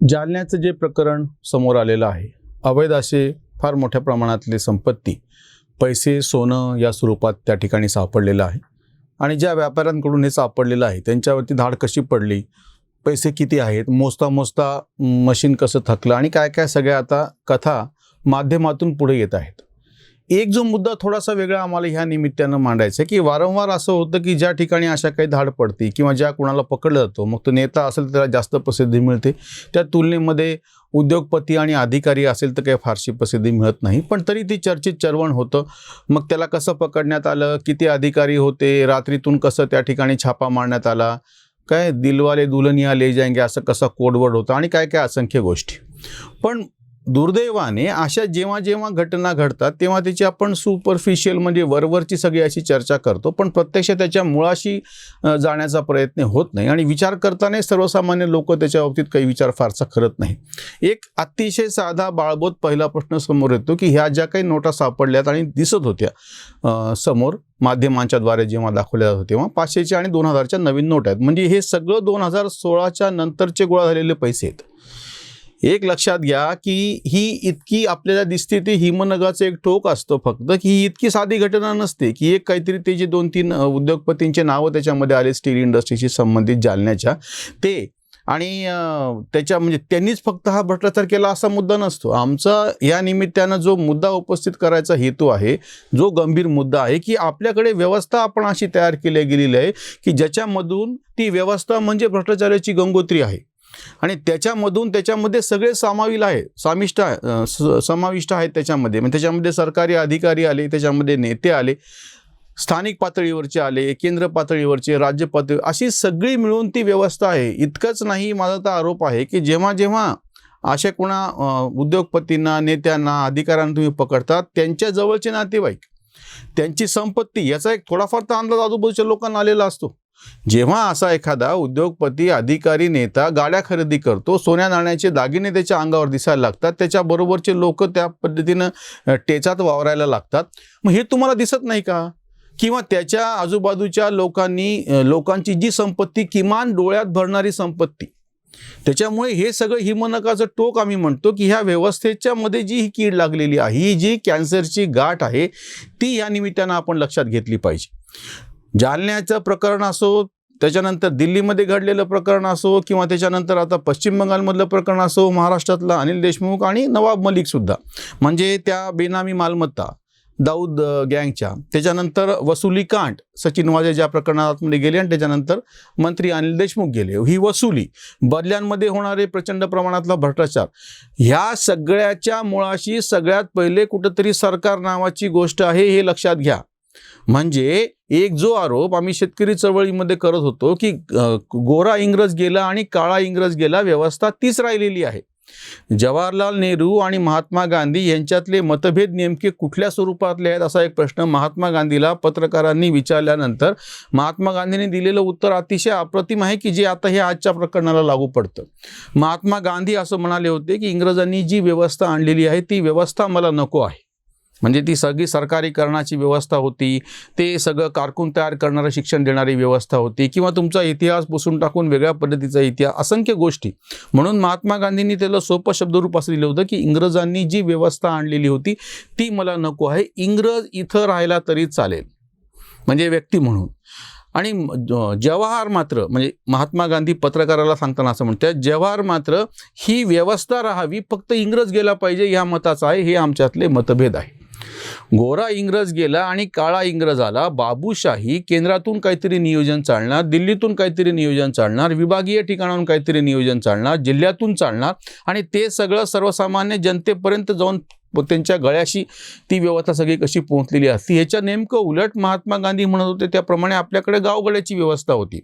जालन्याचं जे प्रकरण समोर आलेलं आहे, अवैध असे फार मोठ्या प्रमाणातली संपत्ती, पैसे, सोनं या स्वरूपात त्या ठिकाणी सापडलेलं आहे. आणि ज्या व्यापाऱ्यांकडून हे सापडलेलं आहे त्यांच्यावरती धाड कशी पडली, पैसे किती आहेत, मोजता मोजता मशीन कसं थकलं आणि काय काय सगळ्या आता कथा माध्यमातून पुढे येत आहेत. एक जो मुद्दा थोडासा वेगळा आम्हाला ह्या निमित्तानं मांडायचा आहे की वारंवार असं होतं की ज्या ठिकाणी अशा काही धाड पडते किंवा ज्या कुणाला पकडलं जातो, मग तो नेता असेल तर त्याला जास्त प्रसिद्धी मिळते, त्या तुलनेमध्ये उद्योगपती आणि अधिकारी असेल तर काही फारशी प्रसिद्धी मिळत नाही. पण तरी ती चर्चेत चर्वण होतं. मग त्याला कसं पकडण्यात आलं, किती अधिकारी होते, रात्रीतून कसं त्या ठिकाणी छापा मारण्यात आला, काय दिलवाले दुल्हनिया ले जाएंगे असं कसा कोडवर्ड होतं आणि काय काय असंख्य गोष्टी. पण दुर्दैवाने अशा जेव्हा जेव्हा घटना घडतात तेव्हा त्याची आपण सुपरफिशियल म्हणजे वरवरची सगळी अशी चर्चा करतो, पण प्रत्यक्ष त्याच्या मुळाशी जाण्याचा प्रयत्न होत नाही आणि विचार करताना सर्वसामान्य लोक त्याच्या बाबतीत काही विचार फारसा करत नाही. एक अतिशय साधा बाळबोध पहिला प्रश्न समोर येतो की ह्या ज्या काही नोटा सापडल्यात आणि दिसत होत्या समोर माध्यमांच्या द्वारे जेव्हा दाखवल्या जात होते तेव्हा 500च्या आणि 2000च्या नवीन नोट आहेत. म्हणजे हे सगळं 2016च्या नंतरचे गोळा झालेले पैसे आहेत. एक लक्षात घ्या की ही इतकी आपल्याला दिसते ते हिमनगाचं एक टोक असतं फक्त, की ही इतकी साधी घटना नसते की एक काहीतरी ते जे 2-3 उद्योगपतींचे नावं त्याच्यामध्ये आले स्टील इंडस्ट्रीशी संबंधित जालन्याच्या, ते आणि त्याच्या म्हणजे त्यांनीच फक्त हा भ्रष्टाचार केला असा मुद्दा नसतो. आमचा या निमित्तानं जो मुद्दा उपस्थित करायचा हेतू आहे, जो गंभीर मुद्दा आहे की आपल्याकडे व्यवस्था आपण अशी तयार केली गेलेली आहे की ज्याच्यामधून ती व्यवस्था म्हणजे भ्रष्टाचाराची गंगोत्री आहे आणि त्याच्यामध्ये सगळे समाविष्ट आहेत त्याच्यामध्ये. म्हणजे त्याच्यामध्ये सरकारी अधिकारी आले, त्याच्यामध्ये नेते आले, स्थानिक पातळीवरचे आले, केंद्र पातळीवरचे, राज्य पातळी, अशी सगळी मिळून ती व्यवस्था आहे. इतकंच नाही, माझा तर आरोप आहे की जेव्हा जेव्हा अशा कोणा उद्योगपतींना, नेत्यांना, अधिकाऱ्यांना तुम्ही पकडतात, त्यांच्या जवळचे नातेवाईक, त्यांची संपत्ती याचा एक थोडाफार तर अंदाज आजूबाजूच्या लोकांना आलेला असतो. जेव्हा असा एखादा उद्योगपती, अधिकारी, नेता गाड्या खरेदी करतो, सोन्या नाण्याचे दागिने त्याच्या अंगावर दिसायला लागतात, त्याच्याबरोबरचे लोक त्या पद्धतीनं टेचात वावरायला लागतात, मग हे तुम्हाला दिसत नाही का? किंवा त्याच्या आजूबाजूच्या लोकांची जी संपत्ती, किमान डोळ्यात भरणारी संपत्ती, त्याच्यामुळे हे सगळं हिमनगाचं टोक आम्ही म्हणतो की ह्या व्यवस्थेच्या मध्ये जी ही कीड लागलेली आहे, ही जी कॅन्सरची गाठ आहे, ती या निमित्तानं आपण लक्षात घेतली पाहिजे. जालन्याचं प्रकरण असो, त्याच्यानंतर दिल्लीमध्ये घडलेलं प्रकरण असो, किंवा त्याच्यानंतर आता पश्चिम बंगालमधलं प्रकरण असो, महाराष्ट्रातला अनिल देशमुख आणि नवाब मलिकसुद्धा, म्हणजे त्या बेनामी मालमत्ता दाऊद गँगच्या, त्याच्यानंतर वसुली कांड, सचिन वाजे ज्या प्रकरणामध्ये गेले आणि त्याच्यानंतर मंत्री अनिल देशमुख गेले, ही वसुली, बदल्यांमध्ये होणारे प्रचंड प्रमाणातला भ्रष्टाचार, ह्या सगळ्याच्या मुळाशी सगळ्यात पहिले कुठंतरी सरकार नावाची गोष्ट आहे, हे लक्षात घ्या. म्हणजे एक जो आरोप आम्ही शेतकरी चळवळीमध्ये करत होतो की गोरा इंग्रज गेला आणि काळा इंग्रज गेला, व्यवस्था तीच राहिलेली आहे. जवाहरलाल नेहरू आणि महात्मा गांधी यांच्यातले मतभेद नेमके कुठल्या स्वरूपातले आहेत असा एक प्रश्न महात्मा गांधीला पत्रकारांनी विचारल्यानंतर महात्मा गांधींनी दिलेलं उत्तर अतिशय अप्रतिम आहे की जे आता हे आजच्या प्रकरणाला लागू पडतं. महात्मा गांधी असं म्हणाले होते की इंग्रजांनी जी व्यवस्था आणलेली आहे ती व्यवस्था मला नको आहे. म्हणजे ती सगळी सरकारीकरणाची व्यवस्था होती, ते सगळं कारकून तयार करणारं शिक्षण देणारी व्यवस्था होती, किंवा तुमचा इतिहास पुसून टाकून वेगळ्या पद्धतीचा इतिहास, असंख्य गोष्टी. म्हणून महात्मा गांधींनी त्याला सोपं शब्दरूप असं दिलं होतं की इंग्रजांनी जी व्यवस्था आणलेली होती ती मला नको आहे. इंग्रज इथं राहायला तरी चालेल, म्हणजे व्यक्ती म्हणून. आणि जवाहर मात्र, म्हणजे महात्मा गांधी पत्रकाराला सांगताना असं म्हणतात, जवाहर मात्र ही व्यवस्था राहावी, फक्त इंग्रज गेला पाहिजे ह्या मताचा आहे. हे आमच्यातले मतभेद आहे. गोरा इंग्रज गेला आणि काळा इंग्रज आला, बाबूशाही, केंद्रातून काहीतरी नियोजन चालणार, दिल्लीतून काहीतरी नियोजन चालणार, विभागीय ठिकाणाहून काहीतरी नियोजन चालणार, जिल्ह्यातून चालणार, आणि ते सगळं सर्वसामान्य जनतेपर्यंत जाऊन त्यांच्या गळ्याशी ती व्यवस्था सगळी कशी पोहोचलेली असती. ह्याच्या नेमकं उलट महात्मा गांधी म्हणत होते त्याप्रमाणे आपल्याकडे गावगड्याची व्यवस्था होती.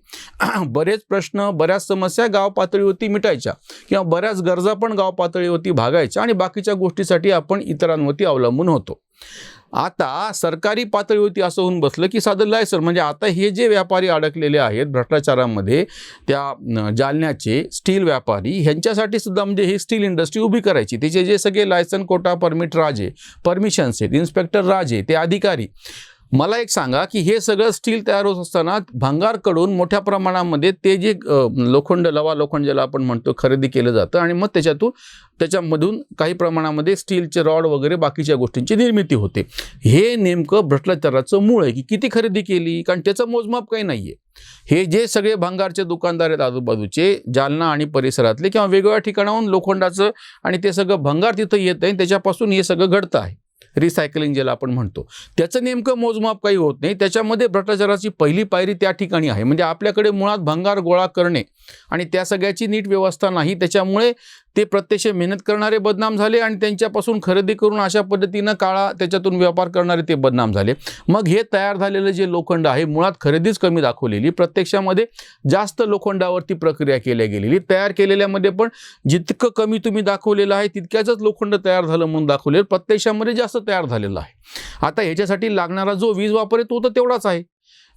बरेच प्रश्न, बऱ्याच समस्या गाव पातळीवरती मिटायच्या, किंवा बऱ्याच गरजा पण गाव पातळीवरती भागायच्या, आणि बाकीच्या गोष्टीसाठी आपण इतरांवरती अवलंबून होतो. आता सरकारी पातळीवरती असं होऊन बसलं की साधं लायसन, म्हणजे आता हे जे व्यापारी अडकलेले आहेत भ्रष्टाचारामध्ये, त्या जालन्याचे स्टील व्यापारी, ह्यांच्यासाठी सुद्धा म्हणजे ही स्टील इंडस्ट्री उभी करायची, त्याचे जे सगळे लायसन, कोटा, परमिट राजे, परमिशन्स आहेत, इन्स्पेक्टर राजे, ते अधिकारी, मला एक सांगा की हे सगळं स्टील तयार होत असताना भंगारकडून मोठ्या प्रमाणामध्ये ते जे लोखंड, लवा लोखंड ज्याला आपण म्हणतो, खरेदी केलं जातं आणि मग त्याच्यामधून काही प्रमाणामध्ये स्टीलचे रॉड वगैरे बाकीच्या गोष्टींची निर्मिती होते. हे नेमकं भ्रष्टाचाराचं मूळ आहे की किती खरेदी केली, कारण त्याचं मोजमाप काही नाही आहे. हे जे सगळे भंगारचे दुकानदार आहेत आजूबाजूचे, जालना आणि परिसरातले किंवा वेगवेगळ्या ठिकाणाहून लोखंडाचं आणि ते सगळं भंगार तिथं येत आहे, त्याच्यापासून हे सगळं घडतं आहे. रिसायकलिंग ज्याला आपण म्हणतो, त्याचं नेमकं मोजमाप काही होत नाही. त्याच्यामध्ये भ्रष्टाचाराची पहिली पायरी त्या ठिकाणी आहे. म्हणजे आपल्याकडे मुळात भंगार गोळा करणे आणि त्या सगळ्याची नीट व्यवस्था नाही. त्याच्यामुळे ते प्रत्यक्ष मेहनत करणारे बदनाम झाले आणि त्यांच्यापासून खरेदी करून अशा पद्धतीनं काळा त्याच्यातून व्यापार करणारे ते बदनाम झाले. मग हे तयार झालेलं जे लोखंड आहे, मुळात खरेदीच कमी दाखवलेली, प्रत्यक्षामध्ये जास्त लोखंडावरती प्रक्रिया केल्या गेलेली. तयार केलेल्यामध्ये पण जितकं कमी तुम्ही दाखवलेलं आहे तितक्याच लोखंड तयार झालं म्हणून दाखवलेलं, प्रत्यक्षामध्ये जास्त तयार झालेलं आहे. आता ह्याच्यासाठी लागणारा जो वीज वापर आहे तो तर तेवढाच आहे.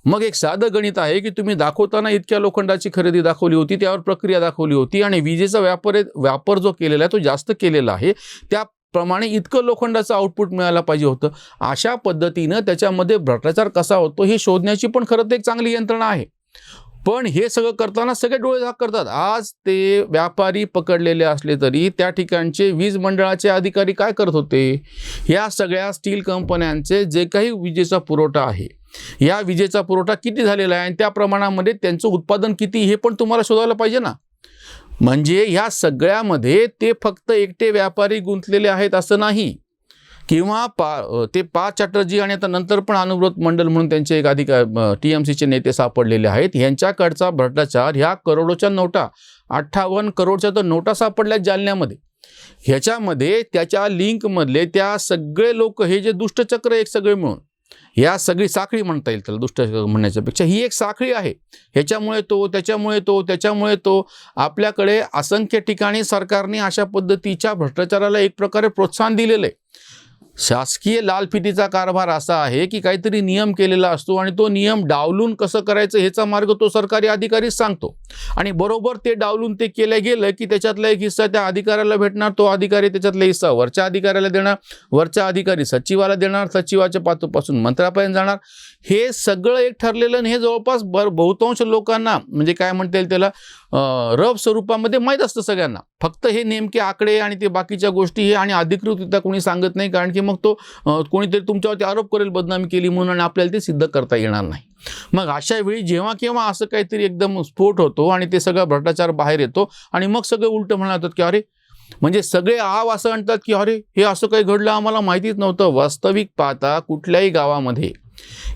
मग एक साधं गणित आहे की तुम्ही दाखवताना इतक्या लोखंडाची खरेदी दाखवली होती, त्यावर प्रक्रिया दाखवली होती आणि विजेचा व्यापार जो केलेला आहे तो जास्त केलेला आहे, त्याप्रमाणे इतकं लोखंडाचं आउटपुट मिळायला पाहिजे होतं. अशा पद्धतीनं त्याच्यामध्ये भ्रष्टाचार कसा होतो हे शोधण्याची पण खरं तर एक चांगली यंत्रणा आहे. पण हे सगळं करताना सगळे डोळे झाक करतात. आज ते व्यापारी पकडलेले असले तरी त्या ठिकाणचे वीज मंडळाचे अधिकारी काय करत होते, या सगळ्या स्टील कंपन्यांचे जे काही विजेचा पुरवठा आहे, या विजेचा पुरवठा किती झालेला आहे आणि त्या प्रमाणामध्ये त्यांचं उत्पादन किती हे पण तुम्हाला शोधायला पाहिजे ना. म्हणजे ह्या सगळ्यामध्ये ते फक्त एकटे व्यापारी गुंतलेले आहेत असं नाही, किंवा ते चॅटर्जी आणि आता नंतर पण अनुभूत मंडल म्हणून त्यांचे एक TMCचे नेते सापडलेले आहेत. यांच्याकडचा भ्रष्टाचार ह्या करोडोच्या नोटा, 58 करोडच्या तर नोटा सापडल्या जालन्यामध्ये. ह्याच्यामध्ये त्याच्या लिंकमधले त्या सगळे लोक, हे जे दुष्टचक्र एक सगळे मिळून, या सगळी साखळी म्हणता येईल त्याला, दुष्ट म्हणण्याच्या पेक्षा ही एक साखळी आहे. ह्याच्यामुळे तो, त्याच्यामुळे तो आपल्याकडे असंख्य ठिकाणी सरकारने अशा पद्धतीच्या भ्रष्टाचाराला एक प्रकारे प्रोत्साहन दिलेलं आहे. शासकीय लालफितीचा कारभार असा आहे की काहीतरी नियम केलेला असतो आणि तो नियम डावलून कसं करायचं ह्याचा मार्ग तो सरकारी अधिकारीच सांगतो आणि बरोबर ते डावलून ते केलं गेलं की त्याच्यातला एक हिस्सा त्या अधिकाऱ्याला भेटणार, तो अधिकारी त्याच्यातला हिस्सा वरच्या अधिकाऱ्याला देणार, वरच्या अधिकारी सचिवाला देणार, सचिवाच्या पातूपासून मंत्र्यापर्यंत जाणार. हे सगळं एक ठरलेलं आणि हे जवळपास बहुतांश लोकांना, म्हणजे काय म्हणता येईल त्याला, रफ स्वरूपामध्ये माहीत असतं सगळ्यांना. फक्त हे नेमके आकडे आणि ते बाकीच्या गोष्टी हे आणि अधिकृतरित्या कोणी सांगत नाही, कारण की मग तो कोणीतरी तुमच्यावरती आरोप करेल बदनामी केली म्हणून आणि आपल्याला ते सिद्ध करता येणार नाही. मग अशा वेळी जेव्हा केव्हा असं काहीतरी एकदम स्फोट होतो आणि ते सगळं भ्रष्टाचार बाहेर येतो आणि मग सगळे उलटं म्हणतात की अरे, म्हणजे सगळे असं म्हणतात की अरे हे असं काही घडलं आम्हाला माहितीच नव्हतं. वास्तविक पाहता कुठल्याही गावामध्ये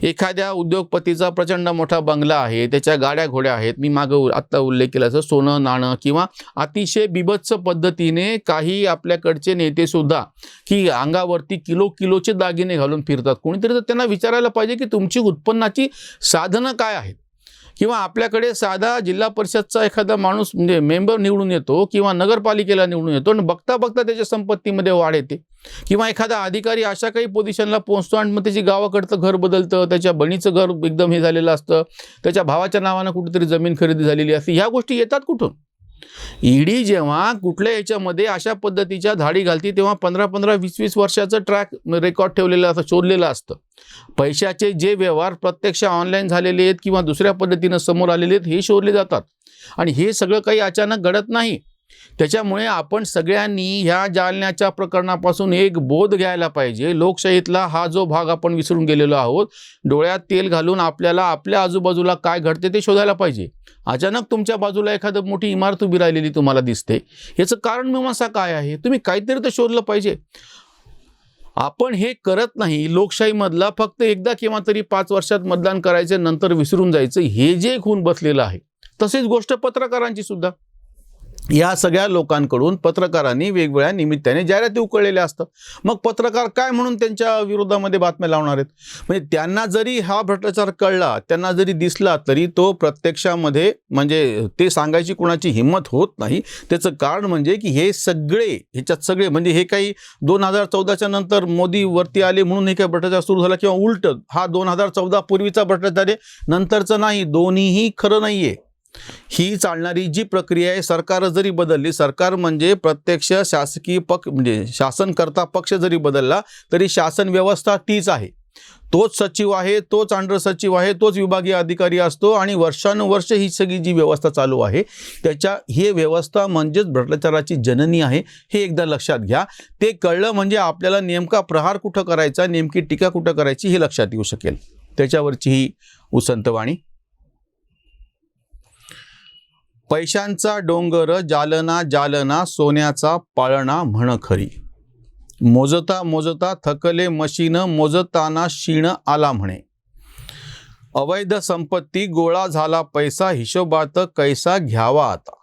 एखाद्या उद्योगपतीचा प्रचंड मोठा बंगला आहे, त्याच्या गाड्या घोड्या आहेत, मी मागं आत्ता उल्लेख केला असं सोनं नाणं, किंवा अतिशय बिभत्स पद्धतीने काही आपल्याकडचे नेते सुद्धा की अंगावरती किलोचे दागिने घालून फिरतात. कोणीतरी तर त्यांना विचारायला पाहिजे की तुमची उत्पन्नाची साधनं काय आहेत. किंवा आपल्याकडे साधा जिल्हा परिषदचा एखादा माणूस म्हणजे मेंबर निवडून येतो किंवा नगरपालिकेला निवडून येतो आणि बघता त्याच्या संपत्तीमध्ये वाढ येते, किंवा एखादा अधिकारी अशा काही पोझिशनला पोहोचतो आणि मग त्याची गावाकडचं घर बदलतं, त्याच्या बहिणीचं घर एकदम हे झालेलं असतं, त्याच्या भावाच्या नावानं कुठेतरी जमीन खरेदी झालेली असते. ह्या गोष्टी येतात कुठून? ईडी जेव्हा कुठल्या याच्यामध्ये अशा पद्धतीच्या धाडी घालती तेव्हा 15-15, 20-20 वर्षाचं ट्रॅक रेकॉर्ड ठेवलेलं असतं, शोधलेलं असतं. पैशाचे जे व्यवहार प्रत्यक्ष ऑनलाईन झालेले आहेत किंवा दुसऱ्या पद्धतीनं समोर आलेले आहेत हे शोधले जातात आणि हे सगळं काही अचानक घडत नाही. त्याच्यामुळे आपण सगळ्यांनी ह्या जालन्याच्या प्रकरणापासून एक बोध घ्यायला पाहिजे. लोकशाहीतला हा जो भाग आपण विसरून गेलेलो आहोत. डोळ्यात तेल घालून आपल्याला आपल्या आजूबाजूला काय घडते ते शोधायला पाहिजे. अचानक तुमच्या बाजूला एखादं मोठी इमारत उभी राहिलेली तुम्हाला दिसते, याचं कारण मीमांसा काय आहे? तुम्ही काहीतरी तर शोधलं पाहिजे. आपण हे करत नाही. लोकशाहीमधला फक्त एकदा किंवा तरी 5 वर्षात मतदान करायचे, नंतर विसरून जायचं, हे जे एक होऊन बसलेलं आहे. तसेच गोष्ट पत्रकारांची सुद्धा. या सगळ्या लोकांकडून पत्रकारांनी वेगवेगळ्या निमित्ताने जाहिराती उकळलेल्या असतात. मग पत्रकार काय म्हणून त्यांच्या विरोधामध्ये बातम्या लावणार आहेत? म्हणजे त्यांना जरी हा भ्रष्टाचार कळला, त्यांना जरी दिसला, तरी तो प्रत्यक्षामध्ये म्हणजे ते सांगायची कोणाची हिंमत होत नाही. त्याचं कारण म्हणजे की हे ह्याच्यात सगळे म्हणजे हे काही 2014च्या नंतर मोदी वरती आले म्हणून हे काही भ्रष्टाचार सुरू झाला, किंवा उलट हा 2014 पूर्वीचा भ्रष्टाचार आहे, नंतरचं नाही. दोन्हीही खरं नाही आहे. ही चालणारी जी प्रक्रिया आहे, सरकार जरी बदलली, सरकार म्हणजे प्रत्यक्ष शासकीय पक्ष म्हणजे शासनकर्ता पक्ष जरी बदलला तरी शासन व्यवस्था तीच आहे. तोच सचिव आहे, तोच अंडर सचिव आहे, तोच विभागीय अधिकारी असतो आणि वर्षानुवर्ष ही सगळी जी व्यवस्था चालू आहे ही व्यवस्था म्हणजेच भ्रष्टाचाराची जननी आहे, हे एकदा लक्षात घ्या. ते कळलं म्हणजे आपल्याला नेमका प्रहार कुठं करायचा, नेमकी टीका कुठं करायची हे लक्षात येऊ शकेल. त्याच्यावरची ही उसंतवाणी. पैशांचा डोंगर जालना जालना, सोन्याचा पाळणा म्हण खरी. मोजता मोजता थकले मशीन, मोजताना शीण आला म्हणे. अवैध संपत्ती गोळा झाला पैसा, हिशोबात कैसा घ्यावा आता.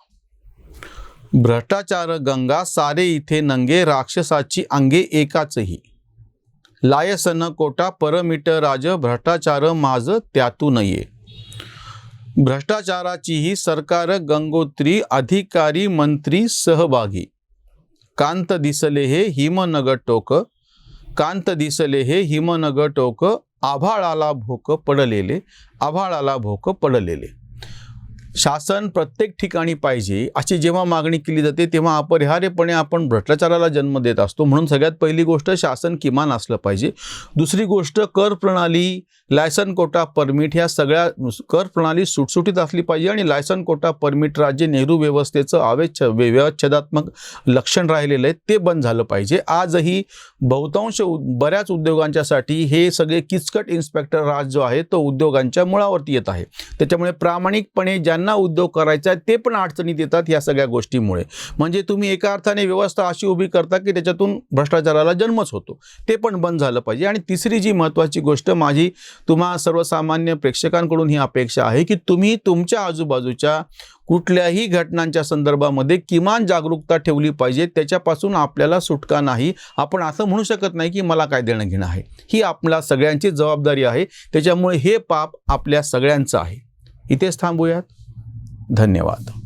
भ्रष्टाचार गंगा सारे इथे नंगे, राक्षसाची अंगे एकाचही. लायसन कोटा परमिट राज, भ्रष्टाचार माझ त्यातून ये. भ्रष्टाचाराचीही सरकार गंगोत्री, अधिकारी मंत्री सहभागी. कांत दिसले हे हिमनग टोक, कांत दिसले हे हिमनग टोक, आभाळाला भोक पडलेले, आभाळाला भोक पडलेले. शासन प्रत्येक ठिकाणी पाहिजे अशी जेव्हा मागणी केली जाते तेव्हा अपरिहार्यपणे आपण भ्रष्टाचाराला जन्म देत असतो. म्हणून सगळ्यात पहिली गोष्ट शासन किमान असलं पाहिजे. दुसरी गोष्ट कर प्रणाली, लायसन कोटा परमिट ह्या सगळ्या कर प्रणाली सुटसुटीत असली पाहिजे आणि लायसन कोटा परमिट राज्य नेहरू व्यवस्थेचं व्यवच्छेदात्मक लक्षण राहिलेलं आहे ते बंद झालं पाहिजे. आजही बहुतांश बऱ्याच उद्योगांच्यासाठी हे सगळे किचकट इन्स्पेक्टर राज जो आहे तो उद्योगांच्या मुळावरती येत आहे. त्याच्यामुळे प्रामाणिकपणे ज्यांना उद्योग करायचा आहे ते पण अडचणीत येतात ह्या सगळ्या गोष्टीमुळे. म्हणजे तुम्ही एका अर्थाने व्यवस्था अशी उभी करता की त्याच्यातून भ्रष्टाचाराला जन्मच होतो. ते पण बंद झालं पाहिजे. आणि तिसरी जी महत्त्वाची गोष्ट माझी तुम्हा सर्वसामान्य प्रेक्षकांकडून ही अपेक्षा आहे की तुम्ही तुमच्या आजूबाजूच्या कुठल्याही घटनांच्या संदर्भामध्ये किमान जागरूकता ठेवली पाहिजे. त्याच्यापासून आपल्याला सुटका नाही. आपण असं म्हणू शकत नाही की मला काय देणं घेणं आहे. ही आपल्या सगळ्यांची जबाबदारी आहे. त्याच्यामुळे हे पाप आपल्या सगळ्यांचं आहे. इथेच थांबूयात. धन्यवाद.